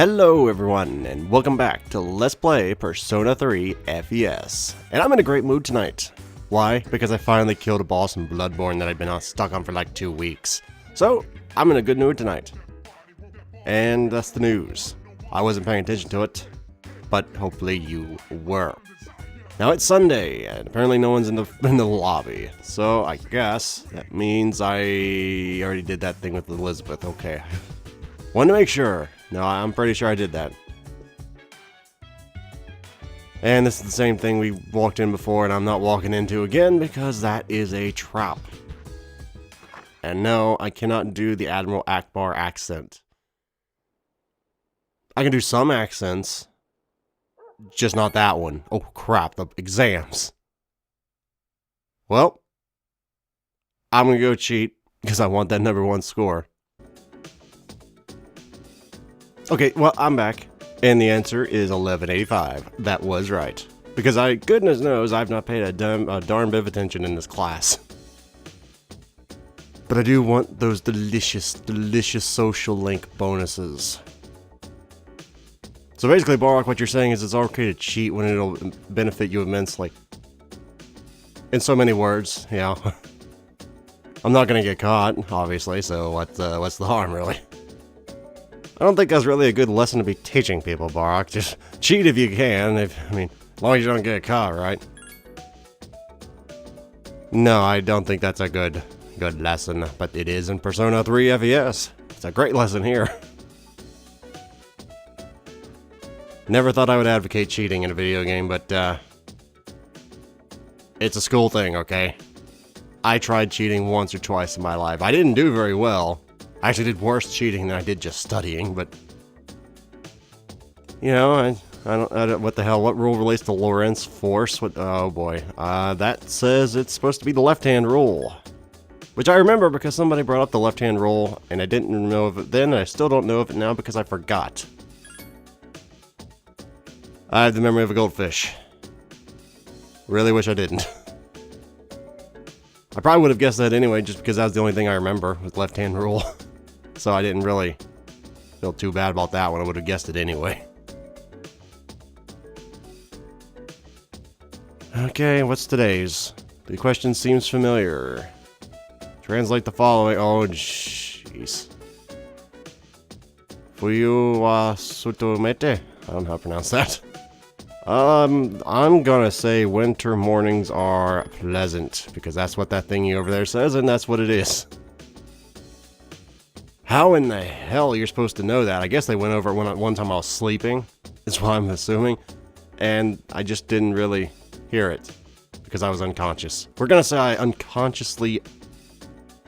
Hello everyone, and welcome back to Let's Play Persona 3 FES. And I'm in a great mood tonight. Why? Because I finally killed a boss in Bloodborne that I'd been stuck on for like 2 weeks. So, I'm in a good mood tonight. And that's the news. I wasn't paying attention to it, but hopefully you were. Now it's Sunday, and apparently no one's in the lobby. So I guess that means I already did that thing with Elizabeth. Okay. Wanted to make sure. No, I'm pretty sure I did that. And this is the same thing we walked in before, and I'm not walking into again because that is a trap. And no, I cannot do the Admiral Akbar accent. I can do some accents, just not that one. Oh crap, the exams. Well, I'm gonna go cheat because I want that #1 score. Okay, well, I'm back, and the answer is 1185. That was right. Because goodness knows, I've not paid a darn bit of attention in this class. But I do want those delicious, delicious social link bonuses. So basically, Barak, what you're saying is it's okay to cheat when it'll benefit you immensely. In so many words, yeah. I'm not gonna get caught, obviously, so what's the harm, really? I don't think that's really a good lesson to be teaching people, Barak. Just cheat if you can. As long as you don't get caught, right? No, I don't think that's a good lesson, but it is in Persona 3 FES. It's a great lesson here. Never thought I would advocate cheating in a video game, but it's a school thing, okay? I tried cheating once or twice in my life. I didn't do very well. I actually did worse cheating than I did just studying, but you know, I don't what the hell, what rule relates to Lorentz force? Oh boy, that says it's supposed to be the left-hand rule, which I remember because somebody brought up the left-hand rule, and I didn't know of it then, and I still don't know of it now because I forgot. I have the memory of a goldfish. Really wish I didn't. I probably would have guessed that anyway, just because that was the only thing I remember with left-hand rule. So I didn't really feel too bad about that one. I would have guessed it anyway. Okay, what's today's? The question seems familiar. Translate the following. Oh, jeez. Fuyu wa sutomete? I don't know how to pronounce that. I'm gonna say winter mornings are pleasant, because that's what that thingy over there says, and that's what it is. How in the hell you're supposed to know that? I guess they went over it one time I was sleeping, is what I'm assuming, and I just didn't really hear it, because I was unconscious. We're gonna say I unconsciously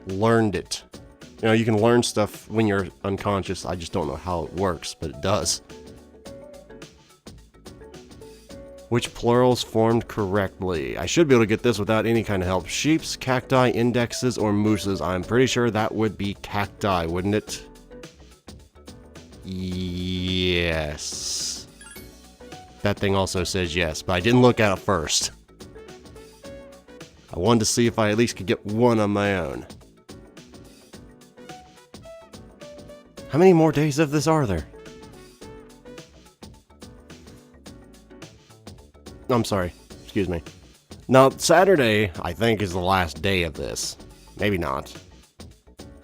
learned it. You know, you can learn stuff when you're unconscious, I just don't know how it works, but it does. Which plurals formed correctly? I should be able to get this without any kind of help. Sheeps, cacti, indexes, or mooses. I'm pretty sure that would be cacti, wouldn't it? Yes. That thing also says yes, but I didn't look at it first. I wanted to see if I at least could get one on my own. How many more days of this are there? I'm sorry, excuse me. Now, Saturday, I think, is the last day of this. Maybe not.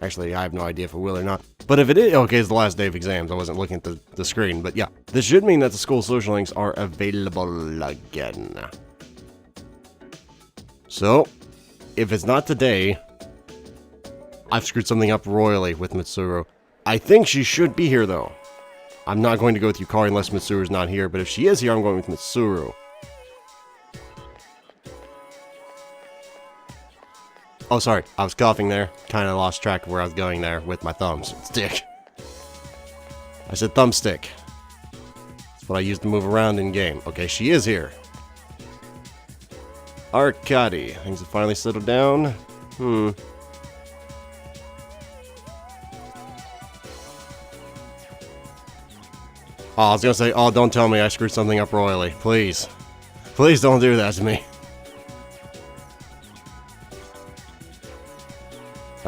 Actually, I have no idea if it will or not. But if it is, okay, it's the last day of exams. I wasn't looking at the screen, but yeah. This should mean that the school social links are available again. So, if it's not today, I've screwed something up royally with Mitsuru. I think she should be here, though. I'm not going to go with Yukari unless Mitsuru's not here, but if she is here, I'm going with Mitsuru. Oh, sorry, I was coughing there. Kind of lost track of where I was going there with my thumbstick. I said thumbstick. That's what I use to move around in game. Okay, she is here. Arcadi. Things have finally settled down. Oh, I was gonna say, oh, don't tell me I screwed something up royally. Please. Please don't do that to me.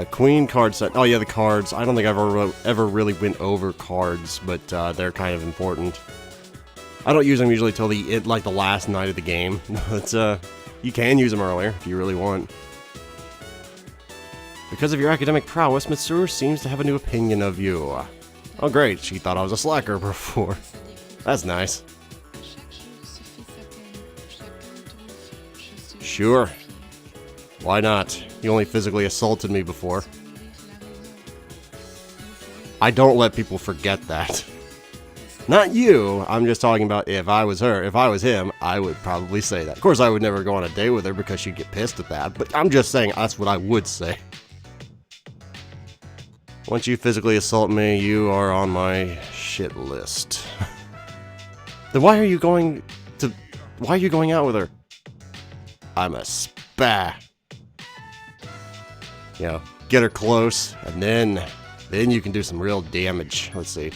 A queen card set. Oh yeah, the cards. I don't think I've ever really went over cards, but they're kind of important. I don't use them usually till the last night of the game. It's you can use them earlier if you really want. Because of your academic prowess, Mitsuru seems to have a new opinion of you. Oh great, she thought I was a slacker before. That's nice. Sure. Why not? You only physically assaulted me before. I don't let people forget that. Not you, I'm just talking about if I was her. If I was him, I would probably say that. Of course, I would never go on a date with her because she'd get pissed at that, but I'm just saying that's what I would say. Once you physically assault me, you are on my shit list. Then why are you going out with her? I'm a spa. You know, get her close, and then you can do some real damage. Let's see.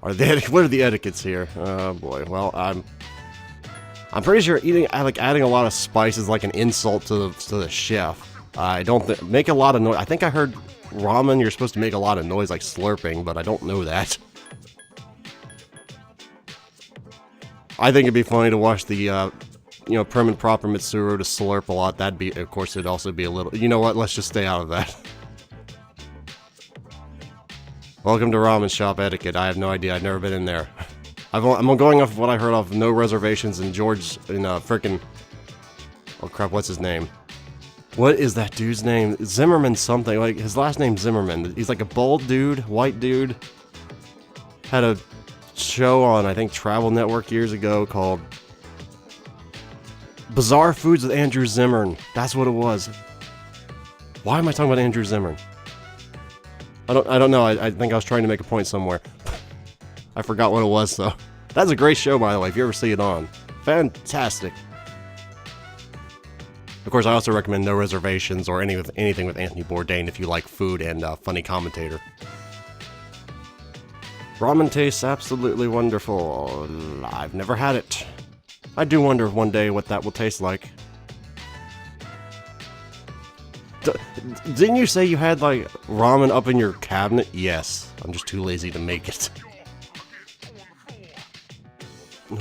What are the etiquettes here? Oh boy. Well, I'm pretty sure adding a lot of spice is like an insult to the chef. I don't make a lot of noise. I think I heard ramen, you're supposed to make a lot of noise like slurping, but I don't know that. I think it'd be funny to watch the, prim and proper Mitsuru to slurp a lot. That'd be, of course, it'd also be a little, you know what, let's just stay out of that. Welcome to ramen shop etiquette. I have no idea, I've never been in there. I'm going off of what I heard of no reservations in frickin', oh crap, what's his name? What is that dude's name? Zimmerman something. Like, his last name's Zimmerman. He's like a bald dude, white dude. Had a show on, I think, Travel Network years ago called Bizarre Foods with Andrew Zimmern. That's what it was. Why am I talking about Andrew Zimmern? I don't know. I think I was trying to make a point somewhere. I forgot what it was, though. That's a great show, by the way, if you ever see it on. Fantastic. Of course, I also recommend No Reservations or anything with Anthony Bourdain if you like food and funny commentator. Ramen tastes absolutely wonderful. I've never had it. I do wonder one day what that will taste like. Didn't you say you had, like, ramen up in your cabinet? Yes. I'm just too lazy to make it.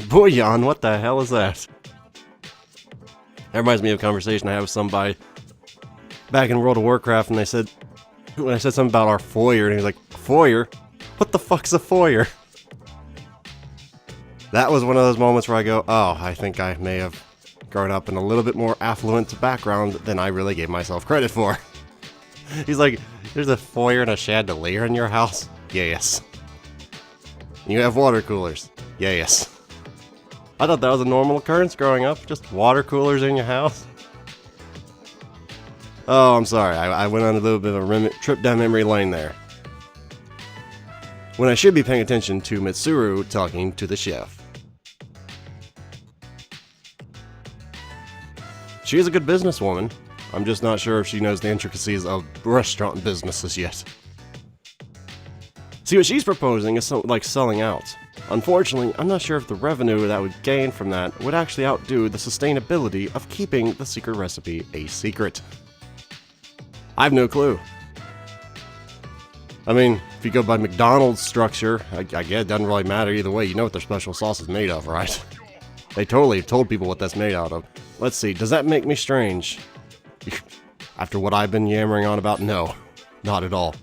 Bouillon, what the hell is that? That reminds me of a conversation I had with somebody back in World of Warcraft, and when I said something about our foyer, and he was like, foyer? What the fuck's a foyer? That was one of those moments where I go, oh, I think I may have grown up in a little bit more affluent background than I really gave myself credit for. He's like, there's a foyer and a chandelier in your house? Yes. You have water coolers? Yes. I thought that was a normal occurrence growing up, just water coolers in your house. Oh, I'm sorry, I went on a little bit of a trip down memory lane there. When I should be paying attention to Mitsuru talking to the chef. She is a good businesswoman. I'm just not sure if she knows the intricacies of restaurant businesses yet. See, what she's proposing is like selling out. Unfortunately, I'm not sure if the revenue that would gain from that would actually outdo the sustainability of keeping the secret recipe a secret. I have no clue. I mean, if you go by McDonald's structure, I guess it doesn't really matter either way. You know what their special sauce is made of, right? They totally told people what that's made out of. Let's see, does that make me strange? After what I've been yammering on about, no, not at all.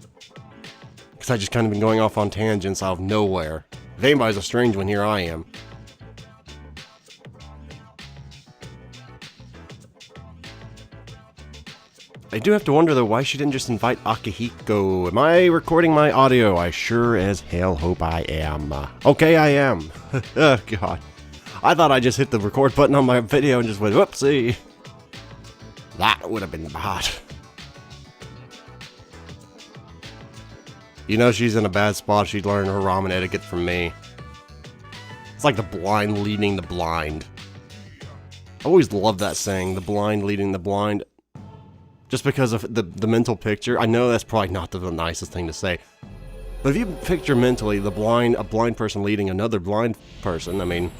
Because I just kind of been going off on tangents out of nowhere. If anybody's a strange one, here I am. I do have to wonder, though, why she didn't just invite Akihiko. Am I recording my audio? I sure as hell hope I am. Okay, I am. Oh, God. I thought I just hit the record button on my video and just went, whoopsie. That would have been bad. You know she's in a bad spot. She'd learn her ramen etiquette from me. It's like the blind leading the blind. I always love that saying, the blind leading the blind. Just because of the mental picture. I know that's probably not the nicest thing to say. But if you picture mentally a blind person leading another blind person, I mean...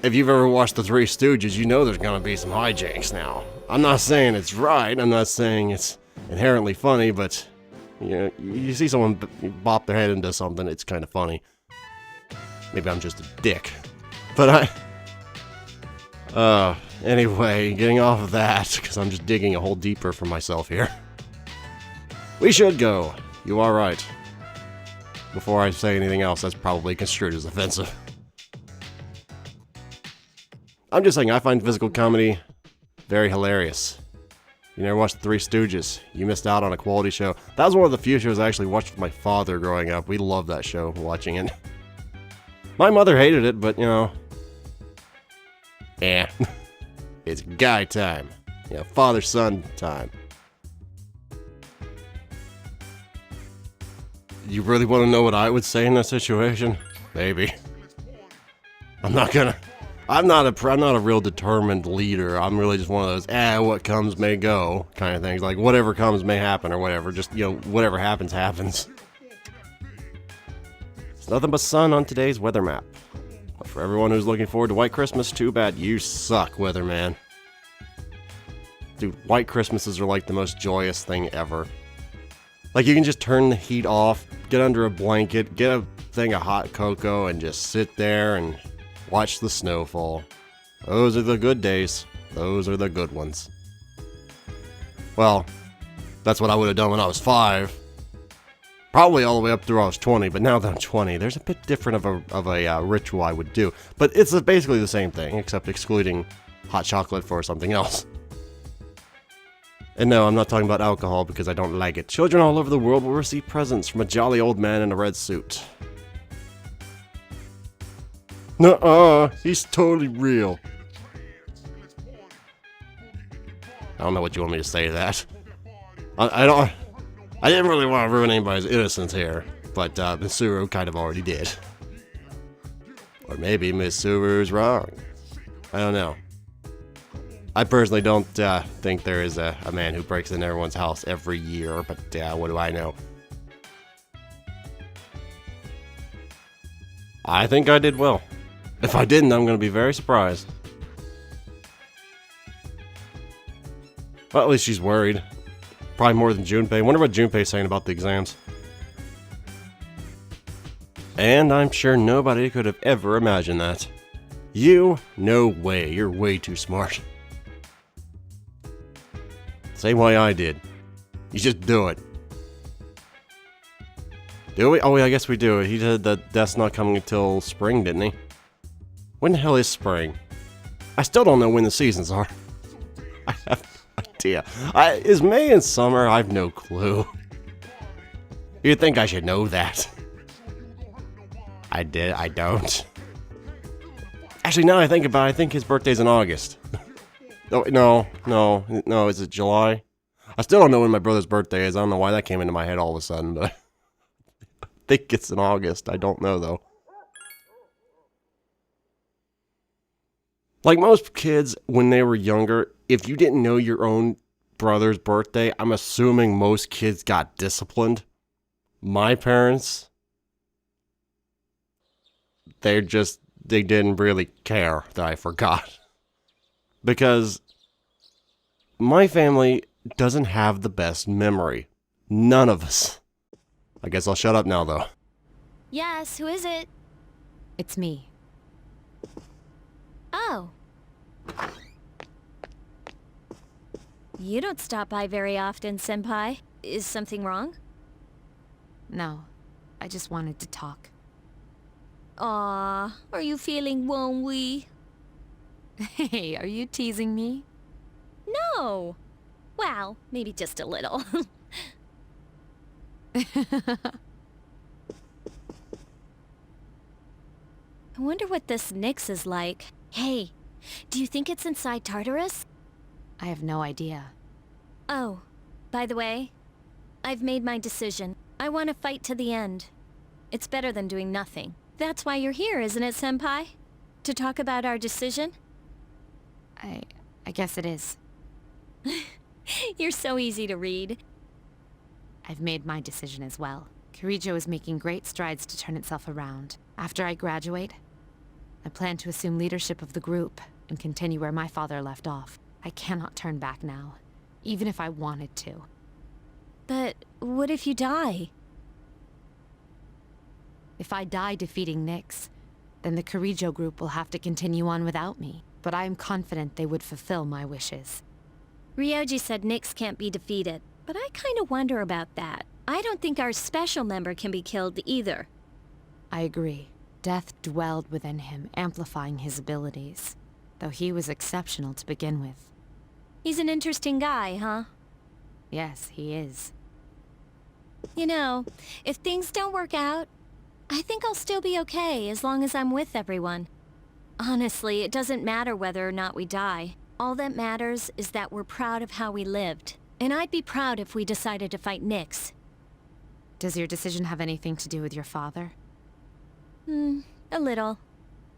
If you've ever watched The Three Stooges, you know there's gonna be some hijinks now. I'm not saying it's right, I'm not saying it's inherently funny, but you see someone bop their head into something, it's kind of funny. Maybe I'm just a dick. But anyway, getting off of that, because I'm just digging a hole deeper for myself here. We should go. You are right. Before I say anything else, that's probably construed as offensive. I'm just saying, I find physical comedy very hilarious. You never watched The Three Stooges. You missed out on a quality show. That was one of the few shows I actually watched with my father growing up. We loved that show, watching it. My mother hated it, but, it's guy time. Father-son time. You really want to know what I would say in that situation? Maybe. I'm not a real determined leader. I'm really just one of those, what comes may go kind of things. Like, whatever comes may happen or whatever. Just, whatever happens, happens. It's nothing but sun on today's weather map. But for everyone who's looking forward to White Christmas, too bad you suck, weatherman. Dude, White Christmases are like the most joyous thing ever. Like, you can just turn the heat off, get under a blanket, get a thing of hot cocoa, and just sit there and watch the snow fall. Those are the good days. Those are the good ones. Well, that's what I would have done when I was 5. Probably all the way up through I was 20, but now that I'm 20, there's a bit different of a ritual I would do. But it's basically the same thing, except excluding hot chocolate for something else. And no, I'm not talking about alcohol because I don't like it. Children all over the world will receive presents from a jolly old man in a red suit. Nuh-uh, he's totally real. I don't know what you want me to say to that. I didn't really want to ruin anybody's innocence here, but Miss Suru kind of already did. Or maybe Miss Suru's wrong. I don't know. I personally don't think there is a man who breaks into everyone's house every year, but what do I know? I think I did well. If I didn't, I'm going to be very surprised. Well, at least she's worried. Probably more than Junpei. I wonder what Junpei's saying about the exams. And I'm sure nobody could have ever imagined that. You? No way. You're way too smart. Same way I did. You just do it. Do we? Oh, I guess we do. He said that that's not coming until spring, didn't he? When the hell is spring? I still don't know when the seasons are. I have no idea. Is May and summer? I have no clue. You'd think I should know that. I don't. Actually, now I think about it, I think his birthday's in August. No, is it July? I still don't know when my brother's birthday is. I don't know why that came into my head all of a sudden, but I think it's in August. I don't know, though. Like most kids, when they were younger, if you didn't know your own brother's birthday, I'm assuming most kids got disciplined. My parents, they didn't really care that I forgot. Because my family doesn't have the best memory. None of us. I guess I'll shut up now, though. Yes, who is it? It's me. Oh. You don't stop by very often, Senpai. Is something wrong? No, I just wanted to talk. Aw, are you feeling lonely? Hey, are you teasing me? No. Well, maybe just a little. I wonder what this Nyx is like. Hey, do you think it's inside Tartarus? I have no idea. Oh, by the way, I've made my decision. I want to fight to the end. It's better than doing nothing. That's why you're here, isn't it, Senpai? To talk about our decision? I guess it is. You're so easy to read. I've made my decision as well. Kirijo is making great strides to turn itself around. After I graduate, I plan to assume leadership of the group and continue where my father left off. I cannot turn back now, even if I wanted to. But what if you die? If I die defeating Nyx, then the Kirijo group will have to continue on without me. But I am confident they would fulfill my wishes. Ryoji said Nyx can't be defeated, but I kinda wonder about that. I don't think our special member can be killed either. I agree. Death dwelled within him, amplifying his abilities. Though he was exceptional to begin with. He's an interesting guy, huh? Yes, he is. You know, if things don't work out, I think I'll still be okay as long as I'm with everyone. Honestly, it doesn't matter whether or not we die. All that matters is that we're proud of how we lived. And I'd be proud if we decided to fight Nyx. Does your decision have anything to do with your father? A little.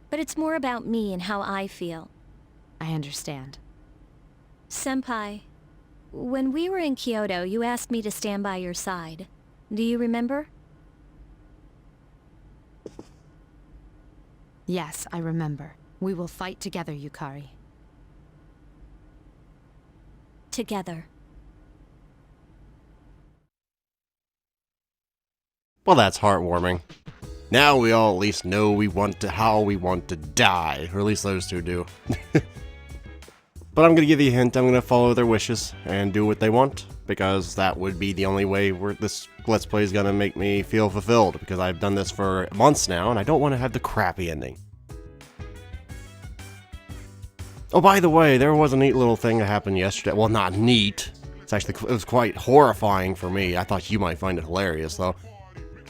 But it's more about me and how I feel. I understand. Senpai, when we were in Kyoto, you asked me to stand by your side. Do you remember? Yes, I remember. We will fight together, Yukari. Together. Well, that's heartwarming. Now we all at least know how we want to die, or at least those two do. But I'm gonna give you a hint. I'm gonna follow their wishes and do what they want, because that would be the only way where this Let's Play is gonna make me feel fulfilled, because I've done this for months now, and I don't want to have the crappy ending. Oh, by the way, there was a neat little thing that happened yesterday. Well, not neat. It was quite horrifying for me. I thought you might find it hilarious, though.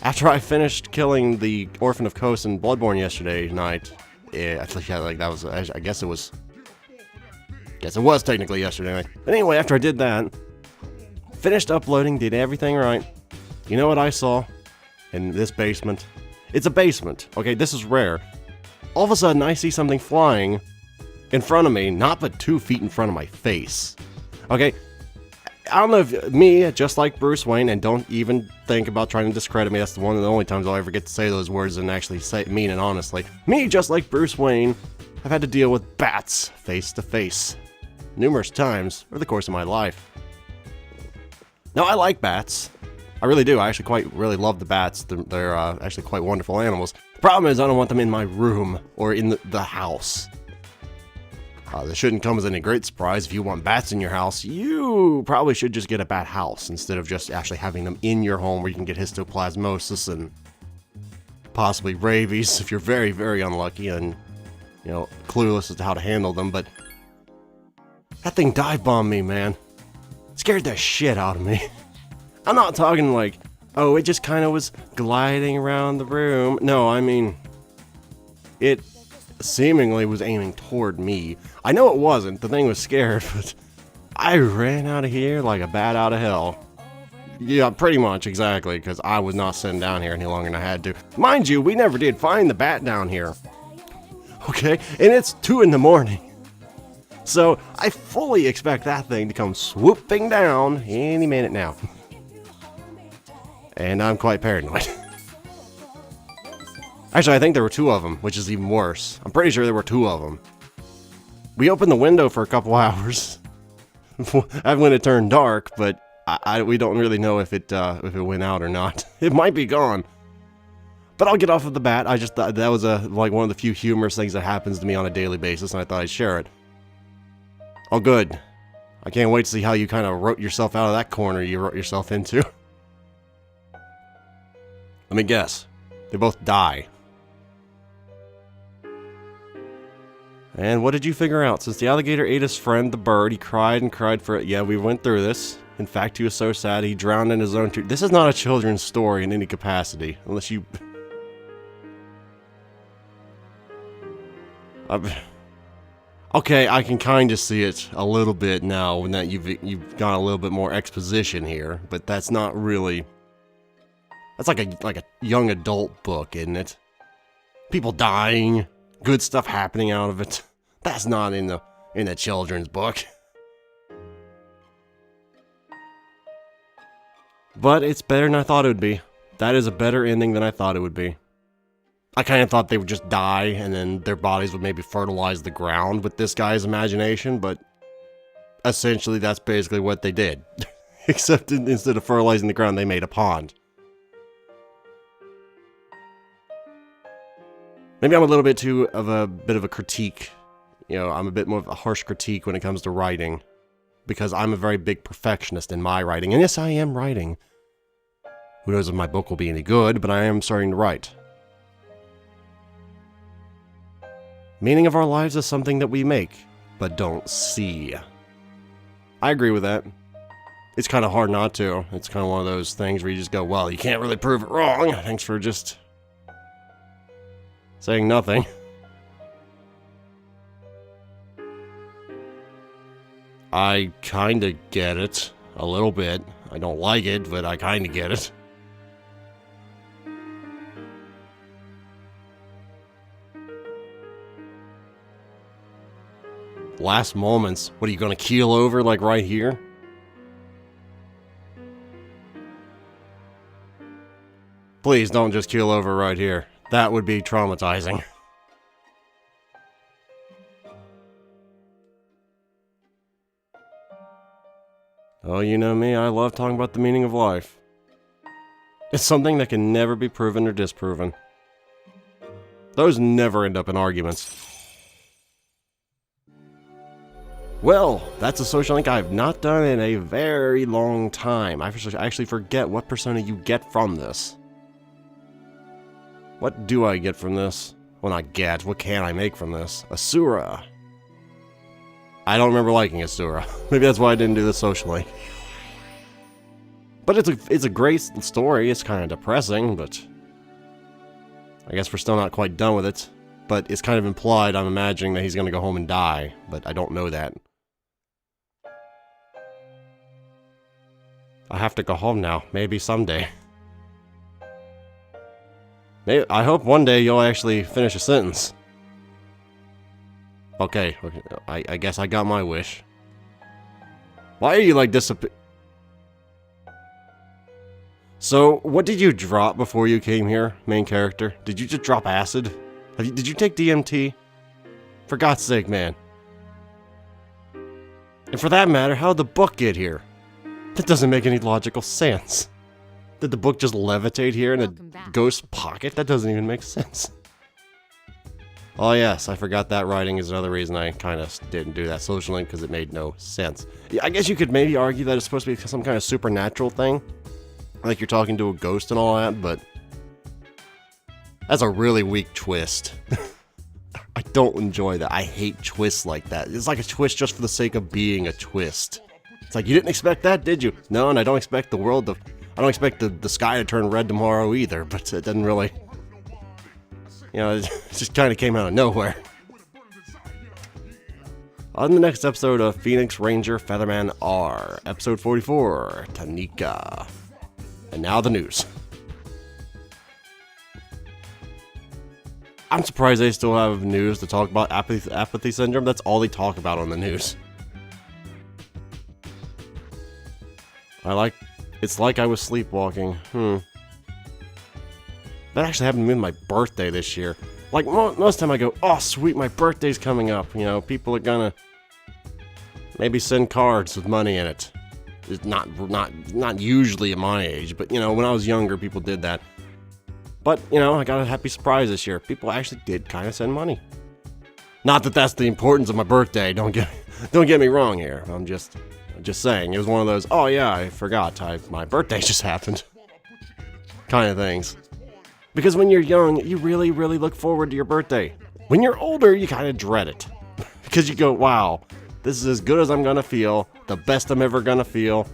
After I finished killing the Orphan of Kos in Bloodborne yesterday night, I guess it was technically yesterday night. But anyway, after I did that, finished uploading, did everything right. You know what I saw in this basement? It's a basement. Okay, this is rare. All of a sudden, I see something flying in front of me, not but 2 feet in front of my face. Okay, I don't know if me, just like Bruce Wayne, and don't even think about trying to discredit me, that's one of the only times I'll ever get to say those words and actually mean it honestly. Me, just like Bruce Wayne, I've had to deal with bats face to face numerous times over the course of my life. Now, I like bats. I really do. I actually really love the bats. They're actually quite wonderful animals. The problem is I don't want them in my room or in the house. This shouldn't come as any great surprise. If you want bats in your house, you probably should just get a bat house instead of just actually having them in your home where you can get histoplasmosis and possibly rabies if you're very, very unlucky and, you know, clueless as to how to handle them. But that thing dive bombed me, man. It scared the shit out of me. I'm not talking like, oh, it just kind of was gliding around the room. No, I mean, it seemingly was aiming toward me. I know it wasn't. The thing was scared, but I ran out of here like a bat out of hell. Yeah, pretty much, exactly, because I was not sitting down here any longer than I had to. Mind you, we never did find the bat down here. Okay? And it's 2 in the morning. So, I fully expect that thing to come swooping down any minute now. And I'm quite paranoid. Actually, I think there were 2 of them, which is even worse. I'm pretty sure there were 2 of them. We opened the window for a couple hours when it turned dark, but we don't really know if it went out or not. It might be gone. But I'll get off of the bat. I just thought that was like one of the few humorous things that happens to me on a daily basis, and I thought I'd share it. Oh, good. I can't wait to see how you kind of wrote yourself out of that corner you wrote yourself into. Let me guess. They both die. And what did you figure out? Since the alligator ate his friend, the bird, he cried and cried for it. Yeah, we went through this. In fact, he was so sad he drowned in his own tears. This is not a children's story in any capacity. Unless you... Okay, I can kind of see it a little bit now when that you've got a little bit more exposition here. But that's not really... That's like a young adult book, isn't it? People dying... Good stuff happening out of it. That's not in the children's book. But it's better than I thought it would be. That is a better ending than I thought it would be. I kind of thought they would just die and then their bodies would maybe fertilize the ground with this guy's imagination, but essentially that's basically what they did. Except instead of fertilizing the ground, they made a pond. Maybe I'm a little bit too of a bit of a critique. You know, I'm a bit more of a harsh critique when it comes to writing. Because I'm a very big perfectionist in my writing. And yes, I am writing. Who knows if my book will be any good, but I am starting to write. Meaning of our lives is something that we make, but don't see. I agree with that. It's kind of hard not to. It's kind of one of those things where you just go, well, you can't really prove it wrong. Thanks for just saying nothing. I kind of get it. A little bit. I don't like it, but I kind of get it. Last moments. What, are you going to keel over like right here? Please don't just keel over right here. That would be traumatizing. Oh, you know me, I love talking about the meaning of life. It's something that can never be proven or disproven. Those never end up in arguments. Well, that's a social link I've not done in a very long time. I actually forget what persona you get from this. What do I get from this? Well, not get. What can I make from this? Asura. I don't remember liking Asura. Maybe that's why I didn't do the social link. But it's a great story. It's kind of depressing, but I guess we're still not quite done with it. But it's kind of implied, I'm imagining, that he's going to go home and die. But I don't know that. I have to go home now. Maybe someday. Maybe, I hope one day you'll actually finish a sentence. Okay, I guess I got my wish. Why are you like disappear? So, what did you drop before you came here, main character? Did you just drop acid? Did you take DMT? For God's sake, man. And for that matter, how did the book get here? That doesn't make any logical sense. Did the book just levitate here in a ghost pocket? That doesn't even make sense. Oh yes, I forgot that writing is another reason I kind of didn't do that social link, because it made no sense. Yeah, I guess you could maybe argue that it's supposed to be some kind of supernatural thing. Like you're talking to a ghost and all that, but that's a really weak twist. I don't enjoy that. I hate twists like that. It's like a twist just for the sake of being a twist. It's like, you didn't expect that, did you? No, and I don't expect the world to... I don't expect the sky to turn red tomorrow either, but it doesn't really... You know, it just kind of came out of nowhere. On the next episode of Phoenix Ranger Featherman R, episode 44, Tanika. And now the news. I'm surprised they still have news to talk about apathy syndrome. That's all they talk about on the news. It's like I was sleepwalking. That actually happened to me with my birthday this year. Like, most time I go, oh sweet, my birthday's coming up. You know, people are gonna maybe send cards with money in it. It's not usually at my age, but you know, when I was younger, people did that. But, you know, I got a happy surprise this year. People actually did kind of send money. Not that that's the importance of my birthday. Don't get me wrong here. I'm just saying. It was one of those, oh yeah, I forgot. My birthday just happened. Kind of things. Because when you're young, you really, really look forward to your birthday. When you're older, you kind of dread it. Because you go, wow, this is as good as I'm going to feel. The best I'm ever going to feel.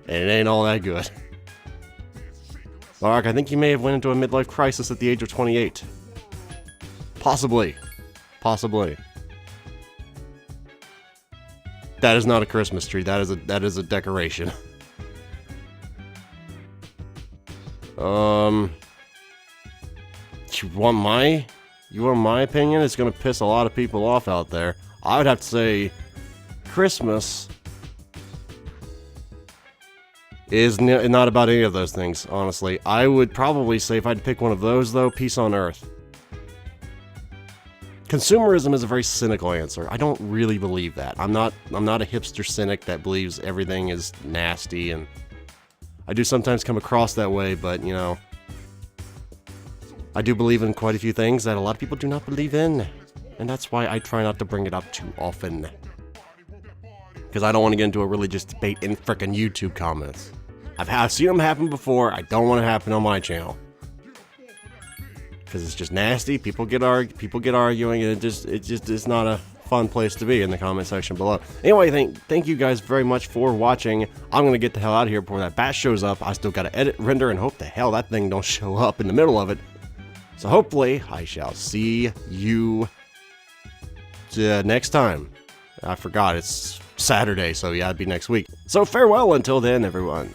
And it ain't all that good. Mark, I think you may have went into a midlife crisis at the age of 28. Possibly. Possibly. That is not a Christmas tree. That is a decoration. You want my opinion? It's gonna piss a lot of people off out there. I would have to say Christmas is not about any of those things, honestly. I would probably say, if I had to pick one of those, though, Peace on Earth. Consumerism is a very cynical answer. I don't really believe that. I'm not a hipster cynic that believes everything is nasty, and I do sometimes come across that way, but you know, I do believe in quite a few things that a lot of people do not believe in, and that's why I try not to bring it up too often. Because I don't want to get into a religious debate in frickin' YouTube comments. I've seen them happen before. I don't want it to happen on my channel. Because it's just nasty. People get arguing, and it just is not a fun place to be in the comment section below. Anyway, thank you guys very much for watching. I'm gonna get the hell out of here before that bat shows up. I still gotta edit, render, and hope the hell that thing don't show up in the middle of it. So hopefully I shall see you next time. I forgot it's Saturday, so yeah, it'd be next week. So farewell until then, everyone.